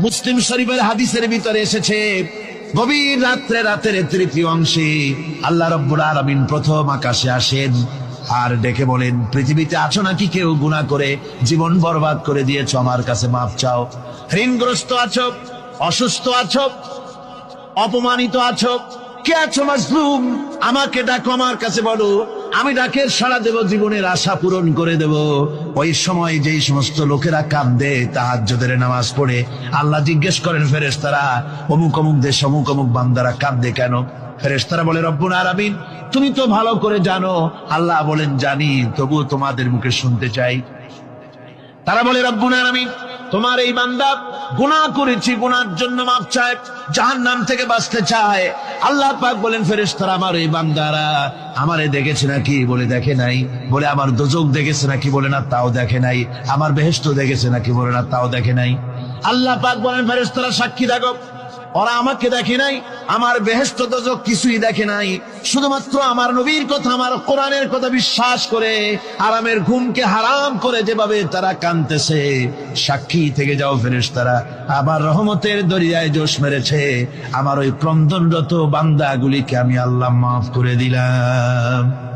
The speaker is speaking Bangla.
মুসলিম শরীফের হাদিসের ভিতরে এসেছে, গভীর রাত্রে রাতের তৃতীয় অংশে আল্লাহ রাব্বুল আলামিন প্রথম আকাশে আসেন আর ডেকে বলেন, পৃথিবীতে আছো নাকি কেউ গুনাহ করে জীবন বরবাদ করে দিয়েছো, আমার কাছে মাফ চাও। ঋণগ্রস্ত আছো, অসুস্থ আছো, অপমানিত আছো, কে আছো মাজলুম, আমাকে ডাকো, আমার কাছে বলো, আমি ডাকে সাড়া দেব, জীবনের আশা পূরণ করে দেব। ওই সময় যেই সমস্ত লোকেরা কাঁদে তাহাজ্জুদের নামাজ পড়ে, আল্লাহ জিজ্ঞেস করেন ফেরেশতারা, অমুক অমুক দেশ অমুক অমুক বান্দারা কাঁদে কেন? ফেরেশতারা বলে, রব্বুল আলামিন তুমি তো ভালো করে জানো। আল্লাহ বলেন, জানি, তবুও তোমাদের মুখে শুনতে চাই। তারা বলে, রব্বুল আলামিন তোমার এই বান্দা গুনাহ করেছি, গুনার জন্য মাফ চায়, জাহান্নাম থেকে বাঁচতে চায়। আল্লাহ পাক বলেন, ফেরেশতারা আমার এই বান্দারা আমারে দেখেছে নাকি? বলে দেখে নাই। বলে আমার দোজখ দেখেছে নাকি? বলে না, তাও দেখে নাই। আমার বেহেশত দেখেছে নাকি? বলে না, তাও দেখে নাই। আল্লাহ পাক বলেন, ফেরেশতারা সাক্ষী থাকো, ওরা আমাকে দেখে নাই, আমার বেহেশত দোজখ কিছুই দেখে নাই, শুধুমাত্র আমার নবীর কথা, আমার কোরআনের কথা বিশ্বাস করে আরামের ঘুমকে হারাম করে যেভাবে তারা কাঁদতেছে, সাক্ষী থেকে যাও ফেরেশতারা, আবার রহমতের দরিয়ায় জোশ মেরেছে, আমার ওই ক্রন্দনরত বান্দাগুলিকে আমি আল্লাহ মাফ করে দিলাম।